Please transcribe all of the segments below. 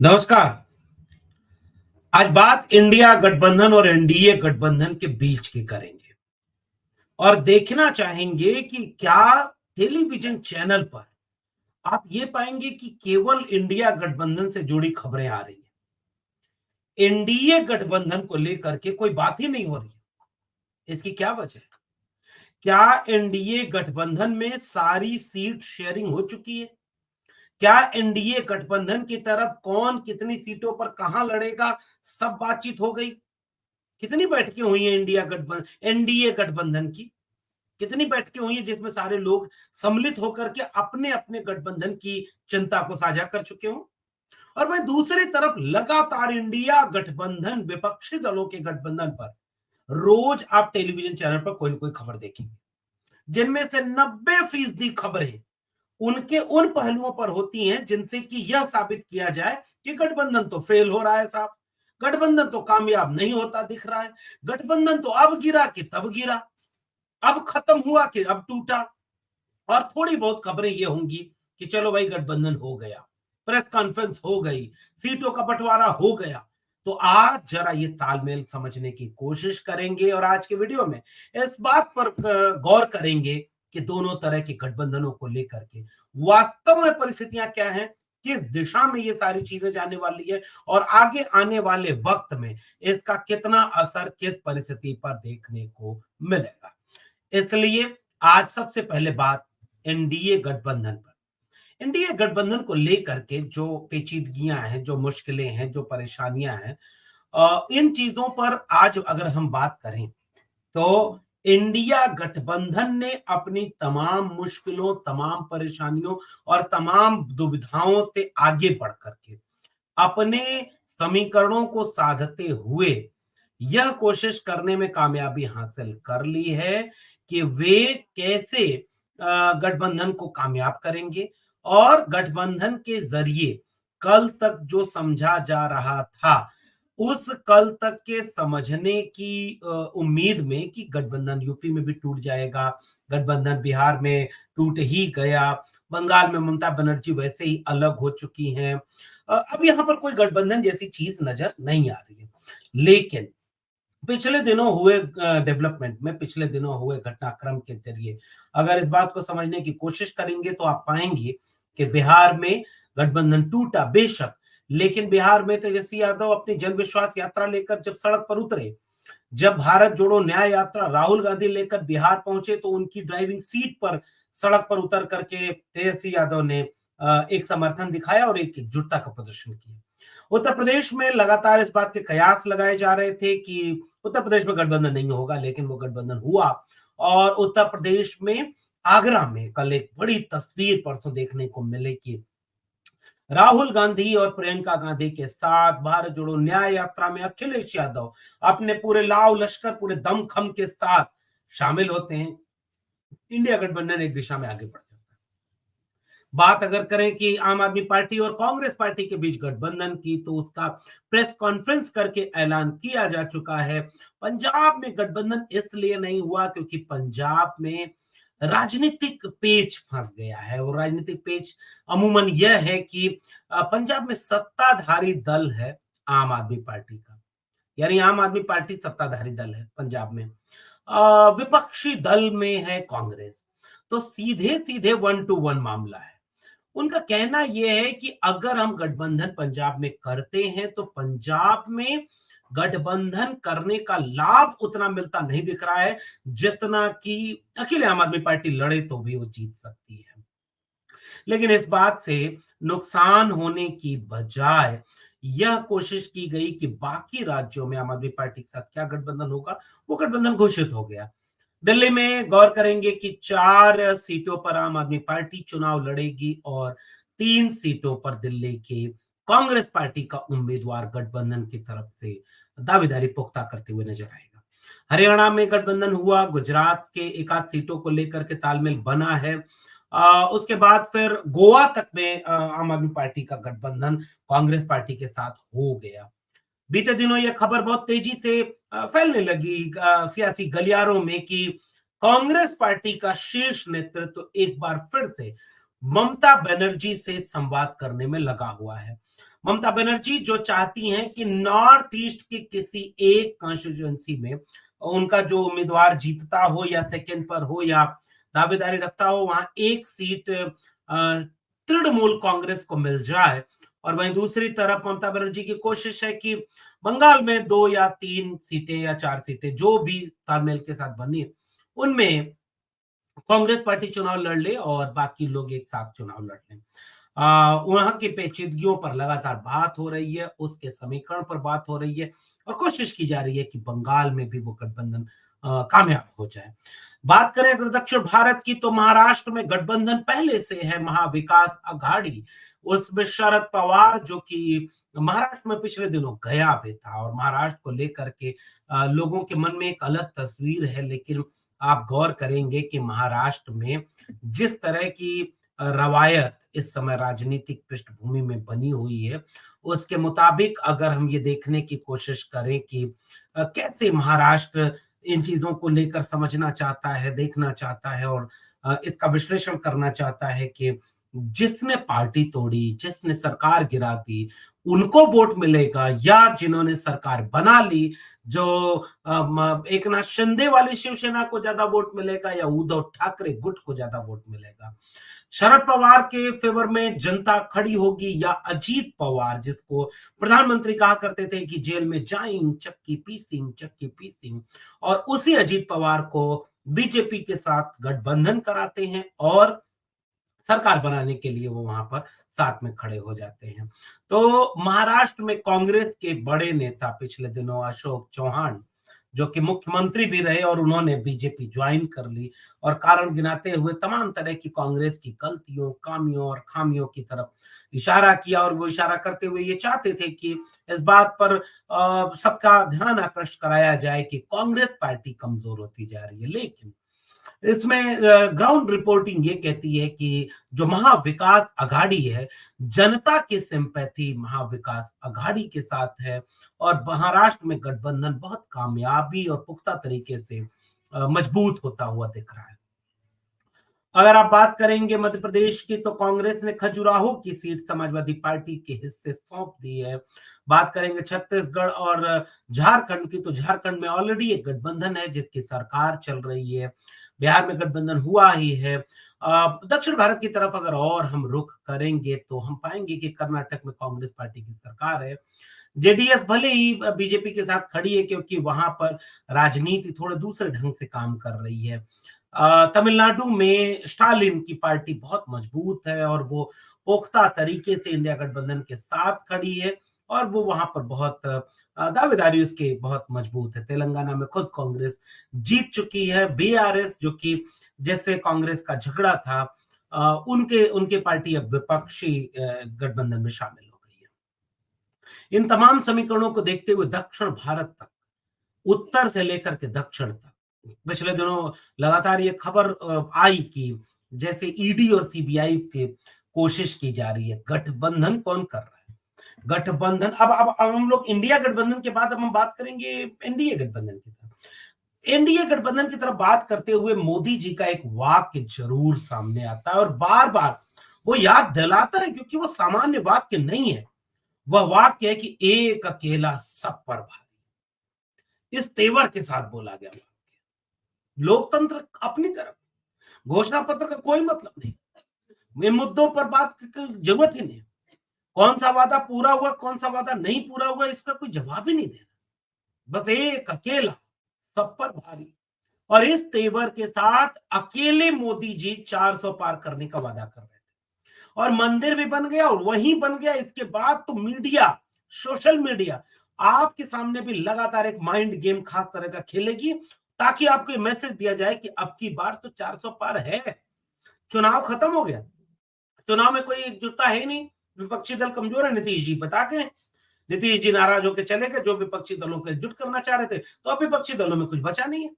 नमस्कार। आज बात इंडिया गठबंधन और एनडीए गठबंधन के बीच की करेंगे और देखना चाहेंगे कि क्या टेलीविजन चैनल पर आप ये पाएंगे कि केवल इंडिया गठबंधन से जुड़ी खबरें आ रही हैं। एनडीए गठबंधन को लेकर के कोई बात ही नहीं हो रही है। इसकी क्या वजह है? क्या एनडीए गठबंधन में सारी सीट शेयरिंग हो चुकी है? क्या एनडीए गठबंधन की तरफ कौन कितनी सीटों पर कहां लड़ेगा, सब बातचीत हो गई? कितनी बैठकें हुई हैं इंडिया गठबंधन एनडीए गठबंधन की? कितनी बैठकें हुई हैं जिसमें सारे लोग सम्मिलित होकर के अपने-अपने गठबंधन की चिंता को साझा कर चुके हों? और वहीं दूसरी तरफ लगातार इंडिया गठबंधन विपक्षी दलों के गठबंधन पर रोज आप टेलीविजन चैनल पर कोई न कोई खबर देखेंगे, जिनमें से 90% खबरें उनके उन पहलुओं पर होती हैं जिनसे कि यह साबित किया जाए कि गठबंधन तो फेल हो रहा है साहब, गठबंधन तो कामयाब नहीं होता दिख रहा है, गठबंधन तो अब गिरा कि तब गिरा, अब खत्म हुआ कि अब टूटा। और थोड़ी बहुत खबरें ये होंगी कि चलो भाई गठबंधन हो गया, प्रेस कॉन्फ्रेंस हो गई, सीटों का बंटवारा हो गया। तो आज जरा ये तालमेल समझने की कोशिश करेंगे और आज के वीडियो में इस बात पर गौर करेंगे कि दोनों तरह के गठबंधनों को लेकर के वास्तव में परिस्थितियां क्या हैं, किस दिशा में ये सारी चीजें जाने वाली है और आगे आने वाले वक्त में इसका कितना असर किस परिस्थिति पर देखने को मिलेगा। इसलिए आज सबसे पहले बात एनडीए गठबंधन पर। एनडीए गठबंधन को लेकर के जो पेचीदगियां हैं, जो मुश्किलें हैं, जो परेशानियां हैं, इन चीजों पर आज अगर हम बात करें तो इंडिया गठबंधन ने अपनी तमाम मुश्किलों, तमाम परेशानियों और तमाम दुविधाओं से आगे बढ़ करके अपने समीकरणों को साधते हुए यह कोशिश करने में कामयाबी हासिल कर ली है कि वे कैसे गठबंधन को कामयाब करेंगे और गठबंधन के जरिए कल तक जो समझा जा रहा था, उस कल तक के समझने की उम्मीद में कि गठबंधन यूपी में भी टूट जाएगा, गठबंधन बिहार में टूट ही गया, बंगाल में ममता बनर्जी वैसे ही अलग हो चुकी हैं। अब यहाँ पर कोई गठबंधन जैसी चीज नजर नहीं आ रही है। लेकिन पिछले दिनों हुए डेवलपमेंट में, पिछले दिनों हुए घटनाक्रम के जरिए अगर इस बात को समझने की कोशिश करेंगे तो आप पाएंगे कि बिहार में गठबंधन टूटा बेशक, लेकिन बिहार में तेजस्वी यादव अपनी जन विश्वास यात्रा लेकर जब सड़क पर उतरे, जब भारत जोड़ो न्याय यात्रा राहुल गांधी लेकर बिहार पहुंचे तो उनकी ड्राइविंग सीट पर सड़क पर उतर करके तेजस्वी यादव ने एक समर्थन दिखाया और एक एकजुटता का प्रदर्शन किया। उत्तर प्रदेश में लगातार इस बात के कयास लगाए जा रहे थे कि उत्तर प्रदेश में गठबंधन नहीं होगा, लेकिन वो गठबंधन हुआ और उत्तर प्रदेश में आगरा में कल एक बड़ी तस्वीर परसों देखने को मिले कि राहुल गांधी और प्रियंका गांधी के साथ भारत जोड़ो न्याय यात्रा में अखिलेश यादव अपने पूरे लाव लश्कर, पूरे दमखम के साथ शामिल होते हैं। इंडिया गठबंधन एक दिशा में आगे बढ़ जाता है। बात अगर करें कि आम आदमी पार्टी और कांग्रेस पार्टी के बीच गठबंधन की, तो उसका प्रेस कॉन्फ्रेंस करके ऐलान किया जा चुका है। पंजाब में गठबंधन इसलिए नहीं हुआ क्योंकि पंजाब में राजनीतिक पेच फंस गया है और राजनीतिक पेच अमूमन यह है कि पंजाब में सत्ताधारी दल है आम आदमी पार्टी का, यानी आम आदमी पार्टी सत्ताधारी दल है पंजाब में, विपक्षी दल में है कांग्रेस। तो सीधे सीधे 1-to-1 मामला है। उनका कहना यह है कि अगर हम गठबंधन पंजाब में करते हैं तो पंजाब में गठबंधन करने का लाभ उतना मिलता नहीं दिख रहा है जितना कि अकेले आम आदमी पार्टी लड़े तो भी वो जीत सकती है। लेकिन इस बात से नुकसान होने की बजाय यह कोशिश की गई कि बाकी राज्यों में आम आदमी पार्टी के साथ क्या गठबंधन होगा, वो गठबंधन घोषित हो गया। दिल्ली में गौर करेंगे कि 4 सीटों पर आम आदमी पार्टी चुनाव लड़ेगी और 3 सीटों पर दिल्ली के कांग्रेस पार्टी का उम्मीदवार गठबंधन की तरफ से दावेदारी पुख्ता करते हुए नजर आएगा। हरियाणा में गठबंधन हुआ, गुजरात के एकाध सीटों को लेकर के तालमेल बना है। उसके बाद फिर गोवा तक में आम आदमी पार्टी का गठबंधन कांग्रेस पार्टी के साथ हो गया। बीते दिनों यह खबर बहुत तेजी से फैलने लगी सियासी गलियारों में कि कांग्रेस पार्टी का शीर्ष नेतृत्व एक बार फिर से ममता बनर्जी से संवाद करने में लगा हुआ है। ममता बनर्जी जो चाहती हैं कि नॉर्थ ईस्ट की किसी एक कॉन्स्टिट्यूएंसी में उनका जो उम्मीदवार जीतता हो या सेकंड पर हो या दावेदारी रखता हो, वहां एक सीट तृणमूल कांग्रेस को मिल जाए। और वहीं दूसरी तरफ ममता बनर्जी की कोशिश है कि बंगाल में 2 या 3 सीटें या 4 सीटें जो भी तालमेल के साथ बनी, उनमें कांग्रेस पार्टी चुनाव लड़ ले और बाकी लोग एक साथ चुनाव लड़ लें। वहां की पेचीदगियों पर लगातार बात हो रही है, उसके समीकरण पर बात हो रही है और कोशिश की जा रही है कि बंगाल में भी वो गठबंधन कामयाब हो जाए। बात करें अगर दक्षिण भारत की, तो महाराष्ट्र में गठबंधन पहले से है महाविकास अघाड़ी। उसमें शरद पवार जो कि महाराष्ट्र में पिछले दिनों गया भी था और महाराष्ट्र को लेकर के लोगों के मन में एक अलग तस्वीर है, लेकिन आप गौर करेंगे कि महाराष्ट्र में जिस तरह की रवायत इस समय राजनीतिक पृष्ठभूमि में बनी हुई है, उसके मुताबिक अगर हम ये देखने की कोशिश करें कि कैसे महाराष्ट्र इन चीजों को लेकर समझना चाहता है, देखना चाहता है और इसका विश्लेषण करना चाहता है कि जिसने पार्टी तोड़ी, जिसने सरकार गिरा दी, उनको वोट मिलेगा या जिन्होंने सरकार बना ली, जो एकनाथ शिंदे वाली शिवसेना को ज्यादा वोट मिलेगा या उद्धव ठाकरे गुट को ज्यादा वोट मिलेगा। शरद पवार के फेवर में जनता खड़ी होगी या अजीत पवार, जिसको प्रधानमंत्री कहा करते थे कि जेल में जाइंग चक्की पीसिंग, और उसी अजीत पवार को बीजेपी के साथ गठबंधन कराते हैं और सरकार बनाने के लिए वो वहां पर साथ में खड़े हो जाते हैं। तो महाराष्ट्र में कांग्रेस के बड़े नेता पिछले दिनों अशोक चौहान, जो कि मुख्यमंत्री भी रहे और उन्होंने बीजेपी ज्वाइन कर ली और कारण गिनाते हुए तमाम तरह की कांग्रेस की गलतियों, कामियों और खामियों की तरफ इशारा किया और वो इशारा करते हुए ये चाहते थे कि इस बात पर सबका ध्यान आकृष्ट कराया जाए कि कांग्रेस पार्टी कमजोर होती जा रही है। लेकिन इसमें ग्राउंड रिपोर्टिंग ये कहती है कि जो महाविकास अघाड़ी है, जनता की सिंपैथी महाविकास अघाड़ी के साथ है और महाराष्ट्र में गठबंधन बहुत कामयाबी और पुख्ता तरीके से मजबूत होता हुआ दिख रहा है। अगर आप बात करेंगे मध्य प्रदेश की, तो कांग्रेस ने खजुराहो की सीट समाजवादी पार्टी के हिस्से सौंप दी है। बात करेंगे छत्तीसगढ़ और झारखंड की, तो झारखंड में ऑलरेडी एक गठबंधन है जिसकी सरकार चल रही है। बिहार में गठबंधन हुआ ही है। दक्षिण भारत की तरफ अगर और हम रुख करेंगे तो हम पाएंगे कि कर्नाटक में कांग्रेस पार्टी की सरकार है। जेडीएस भले ही बीजेपी के साथ खड़ी है क्योंकि वहां पर राजनीति थोड़े दूसरे ढंग से काम कर रही है। तमिलनाडु में स्टालिन की पार्टी बहुत मजबूत है और वो पुख्ता तरीके से इंडिया गठबंधन के साथ खड़ी है और वो वहां पर बहुत दावेदारी उसके बहुत मजबूत है। तेलंगाना में खुद कांग्रेस जीत चुकी है। बीआरएस जो कि जैसे कांग्रेस का झगड़ा था, उनके उनके पार्टी अब विपक्षी गठबंधन में शामिल हो गई है। इन तमाम समीकरणों को देखते हुए दक्षिण भारत तक, उत्तर से लेकर के दक्षिण तक, पिछले दिनों लगातार ये खबर आई कि जैसे ईडी और सीबीआई की कोशिश की जा रही है, गठबंधन कौन कर रहा है? गठबंधन अब हम लोग इंडिया गठबंधन के बाद अब हम बात करेंगे एनडीए गठबंधन की तरफ। एनडीए गठबंधन की तरफ बात करते हुए मोदी जी का एक वाक्य जरूर सामने आता है और बार बार वो याद दिलाता है क्योंकि वो सामान्य वाक्य नहीं है। वह वाक्य है कि एक अकेला सब पर भारी। इस तेवर के साथ बोला गया लोकतंत्र अपनी तरफ, घोषणा पत्र का कोई मतलब नहीं, इन मुद्दों पर बात की जरूरत ही नहीं। कौन सा वादा पूरा हुआ, कौन सा वादा नहीं पूरा हुआ, इसका कोई जवाब ही नहीं देना। बस एक अकेला सब पर भारी। और इस तेवर के साथ अकेले मोदी जी 400 पार करने का वादा कर रहे थे और मंदिर भी बन गया और वहीं बन गया। इसके बाद तो मीडिया, सोशल मीडिया आपके सामने भी लगातार एक माइंड गेम खास तरह का खेलेगी ताकि आपको ये मैसेज दिया जाए कि अब की बार तो 400 पार है। चुनाव खत्म हो गया, चुनाव में कोई एकजुटता है ही नहीं, विपक्षी दल कमजोर है, नीतीश जी बता के, नीतीश जी नाराज होकर चले गए। जो विपक्षी दलों को एकजुट करना चाह रहे थे, तो अब विपक्षी दलों में कुछ बचा नहीं है।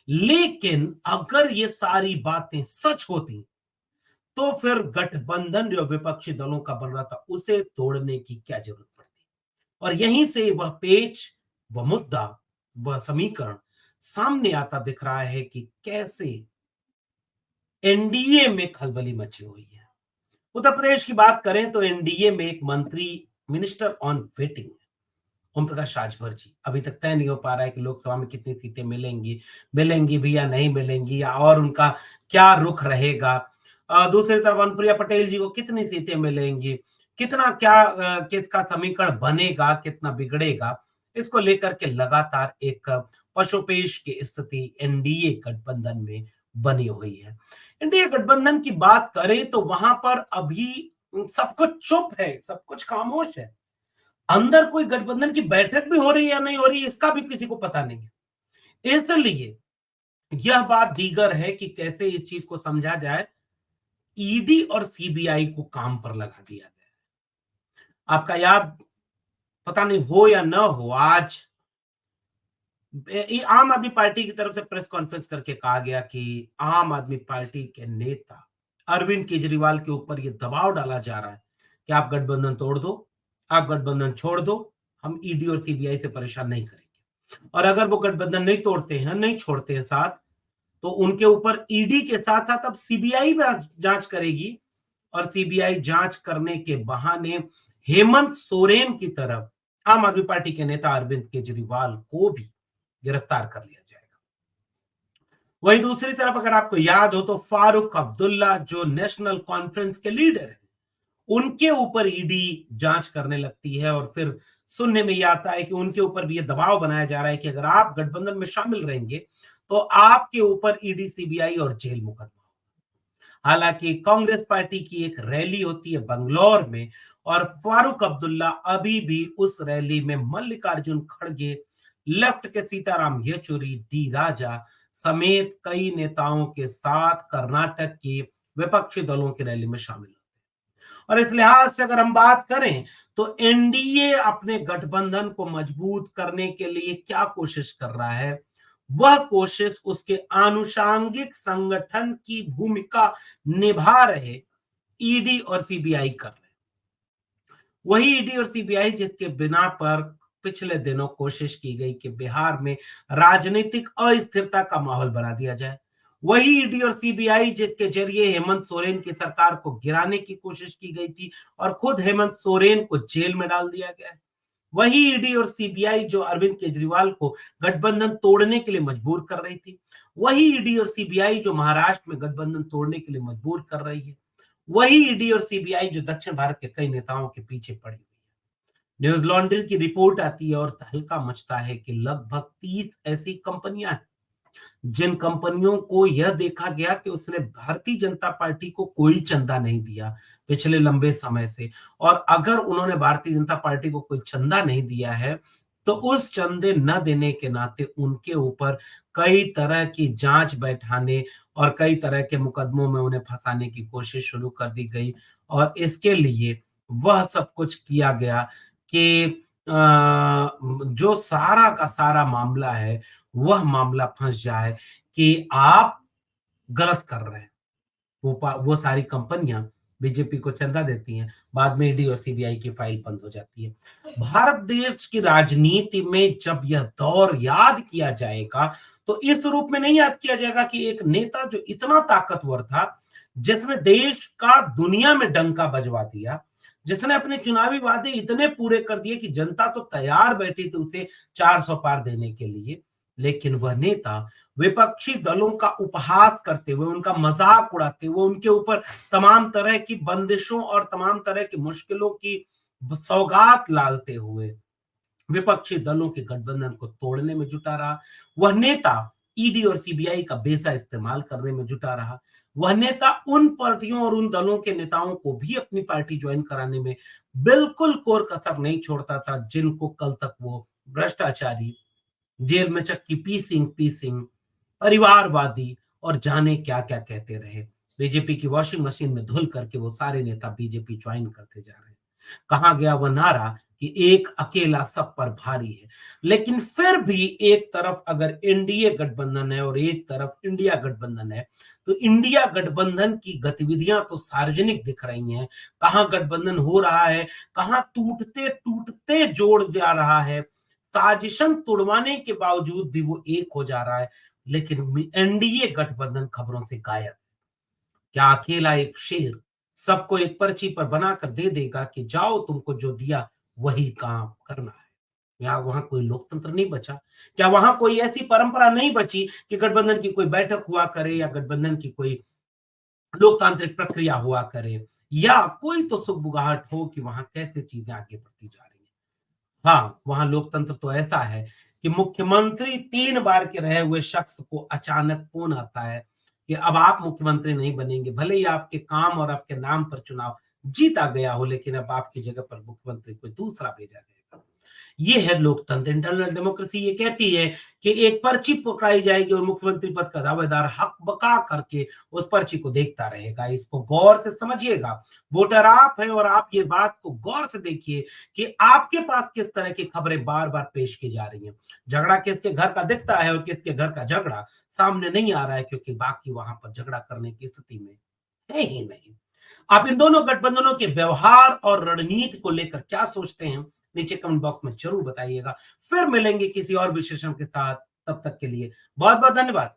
लेकिन अगर ये सारी बातें सच होती तो फिर गठबंधन जो विपक्षी दलों का बन रहा था उसे तोड़ने की क्या जरूरत पड़ती। और यहीं से वह पेच, वह मुद्दा, वह समीकरण सामने आता दिख रहा है कि कैसे एनडीए में खलबली मची हुई है। उत्तर प्रदेश की बात करें तो एनडीए में एक मंत्री minister on waiting Om Prakash Rajbhar ji, अभी तक तय नहीं हो पा रहा है कि लोकसभा में कितनी सीटें मिलेंगी, मिलेंगी भी या नहीं मिलेंगी, या और उनका क्या रुख रहेगा। दूसरी तरफ अनुप्रिया पटेल जी को कितनी सीटें मिलेंगी, कितना क्या किसका समीकरण बनेगा, कितना बिगड़ेगा, इसको लेकर के लगातार एक पशोपेश की स्थिति एनडीए गठबंधन में बनी हुई है। एनडीए गठबंधन की बात करें तो वहां पर अभी सब कुछ चुप है, सब कुछ खामोश है। अंदर कोई गठबंधन की बैठक भी हो रही है या नहीं हो रही है, इसका भी किसी को पता नहीं है। इसलिए यह बात दीगर है कि कैसे इस चीज को समझा जाए। ईडी और सीबीआई को काम पर लगा दिया गया। आपका याद पता नहीं हो या न हो, आज आम आदमी पार्टी की तरफ से प्रेस कॉन्फ्रेंस करके कहा गया कि आम आदमी पार्टी के नेता अरविंद केजरीवाल के ऊपर यह दबाव डाला जा रहा है कि आप गठबंधन तोड़ दो, आप गठबंधन छोड़ दो, हम ईडी और सीबीआई से परेशान नहीं करेंगे। और अगर वो गठबंधन नहीं तोड़ते हैं, नहीं छोड़ते हैं साथ, तो उनके ऊपर ईडी के साथ साथ अब सीबीआई भी जांच करेगी। और सीबीआई जांच करने के बहाने हेमंत सोरेन की तरफ आम आदमी पार्टी के नेता अरविंद केजरीवाल को भी गिरफ्तार कर लिया जाएगा। वहीं दूसरी तरफ अगर आपको याद हो तो फारूक अब्दुल्ला जो नेशनल कॉन्फ्रेंस के लीडर है, उनके ऊपर ईडी जांच करने लगती है और फिर सुनने में यह आता है कि उनके ऊपर भी यह दबाव बनाया जा रहा है कि अगर आप गठबंधन में शामिल रहेंगे तो आपके ऊपर ईडी, सीबीआई और जेल मुकदमा। हालांकि कांग्रेस पार्टी की एक रैली होती है बंगलौर में और फारूक अब्दुल्ला अभी भी उस रैली में मल्लिकार्जुन खड़गे, लेफ्ट के सीताराम येचुरी, डी राजा समेत कई नेताओं के साथ कर्नाटक की विपक्षी दलों की रैली में शामिल हुए। और इस लिहाज से अगर हम बात करें तो एनडीए अपने गठबंधन को मजबूत करने के लिए क्या कोशिश कर रहा है, वह कोशिश उसके आनुषांगिक संगठन की भूमिका निभा रहे ईडी और सीबीआई कर रहे हैं। वही ईडी और सीबीआई जिसके बिना पर पिछले दिनों कोशिश की गई कि बिहार में राजनीतिक अस्थिरता का माहौल बना दिया जाए। वही ईडी और सीबीआई जिसके जरिए हेमंत सोरेन की सरकार को गिराने की कोशिश की गई थी और खुद हेमंत सोरेन को जेल में डाल दिया गया है। वही ईडी और सीबीआई जो अरविंद केजरीवाल को गठबंधन तोड़ने के लिए मजबूर कर रही थी। वही ईडी और सीबीआई जो महाराष्ट्र में गठबंधन तोड़ने के लिए मजबूर कर रही है। वही ईडी और सीबीआई जो दक्षिण भारत के कई नेताओं के पीछे पड़ी हुई है। न्यूज लॉन्ड्री की रिपोर्ट आती है और तहलका मचता है कि लगभग 30 ऐसी कंपनियां हैं जिन कंपनियों को यह देखा गया कि उसने भारतीय जनता पार्टी को कोई चंदा नहीं दिया पिछले लंबे समय से, और अगर उन्होंने भारतीय जनता पार्टी को कोई चंदा नहीं दिया है तो उस चंदे न देने के नाते उनके ऊपर कई तरह की जांच बैठाने और कई तरह के मुकदमों में उन्हें फंसाने की कोशिश शुरू कर दी गई। और इसके लिए वह सब कुछ किया गया कि जो सारा का सारा मामला है वह मामला फंस जाए कि आप गलत कर रहे हैं। वो सारी कंपनियां बीजेपी को चंदा देती हैं, बाद में ईडी और सीबीआई की फाइल बंद हो जाती है। भारत देश की राजनीति में जब यह दौर याद किया जाएगा तो इस रूप में नहीं याद किया जाएगा कि एक नेता जो इतना ताकतवर था, जिसने देश का दुनिया में डंका बजवा दिया, जिसने अपने चुनावी वादे इतने पूरे कर दिए कि जनता तो तैयार बैठी थी उसे 400 पार देने के लिए, लेकिन वह नेता विपक्षी दलों का उपहास करते हुए, उनका मजाक उड़ाते हुए, उनके ऊपर तमाम तरह की बंदिशों और तमाम तरह की मुश्किलों की सौगात लादते हुए विपक्षी दलों के गठबंधन को तोड़ने में जुटा रहा। वह नेता ईडी और सीबीआई का बेसा इस्तेमाल करने में जुटा रहा। वह नेता उन पार्टियों और उन दलों के नेताओं को भी अपनी पार्टी ज्वाइन कराने में बिल्कुल कोर कसर नहीं छोड़ता था, जिनको कल तक वो भ्रष्टाचारी, जेल में चक्की पी सिंह, परिवारवादी और जाने क्या क्या कहते रहे। बीजेपी की वॉशिंग मशीन में धुल करके वो सारे नेता बीजेपी ज्वाइन करते जा रहे हैं। कहा गया वह नारा कि एक अकेला सब पर भारी है। लेकिन फिर भी एक तरफ अगर एनडीए गठबंधन है और एक तरफ इंडिया गठबंधन है, तो इंडिया गठबंधन की गतिविधियां तो सार्वजनिक दिख रही हैं। कहां गठबंधन हो रहा है, कहां टूटते टूटते जोड़ जा रहा है, साजिशन तुड़वाने के बावजूद भी वो एक हो जा रहा है। लेकिन एनडीए गठबंधन खबरों से गायब। क्या अकेला एक शेर सबको एक पर्ची पर बनाकर दे देगा कि जाओ तुमको जो दिया वही काम करना है। या वहां कोई लोकतंत्र नहीं बचा? क्या वहां कोई ऐसी परंपरा नहीं बची कि गठबंधन की कोई बैठक हुआ करे या गठबंधन की कोई लोकतांत्रिक प्रक्रिया हुआ करे या कोई तो सुगबुगाहट हो कि वहां कैसे चीजें आगे बढ़ती जा रही हैं? हाँ, वहां लोकतंत्र तो ऐसा है कि मुख्यमंत्री 3 बार के रहे हुए शख्स को अचानक फोन आता है कि अब आप मुख्यमंत्री नहीं बनेंगे। भले ही आपके काम और आपके नाम पर चुनाव जीता गया हो, लेकिन अब आपकी जगह पर मुख्यमंत्री कोई दूसरा भेजा जाएगा। ये है लोकतंत्र। इंटरनल डेमोक्रेसी ये कहती है कि एक पर्ची पकड़ाई जाएगी और मुख्यमंत्री पद का दावेदार हक बका करके उस पर्ची को देखता रहेगा। इसको गौर से समझिएगा। वोटर आप है और आप ये बात को गौर से देखिए कि आपके पास किस तरह की खबरें बार-बार पेश की जा रही हैं। झगड़ा किसके घर का दिखता है और किसके घर का झगड़ा सामने नहीं आ रहा है, क्योंकि बाकी वहां पर झगड़ा करने की स्थिति में है ही नहीं। आप इन दोनों गठबंधनों के व्यवहार और रणनीति को लेकर क्या सोचते हैं? नीचे कमेंट बॉक्स में जरूर बताइएगा। फिर मिलेंगे किसी और विशेषण के साथ। तब तक के लिए बहुत बहुत धन्यवाद।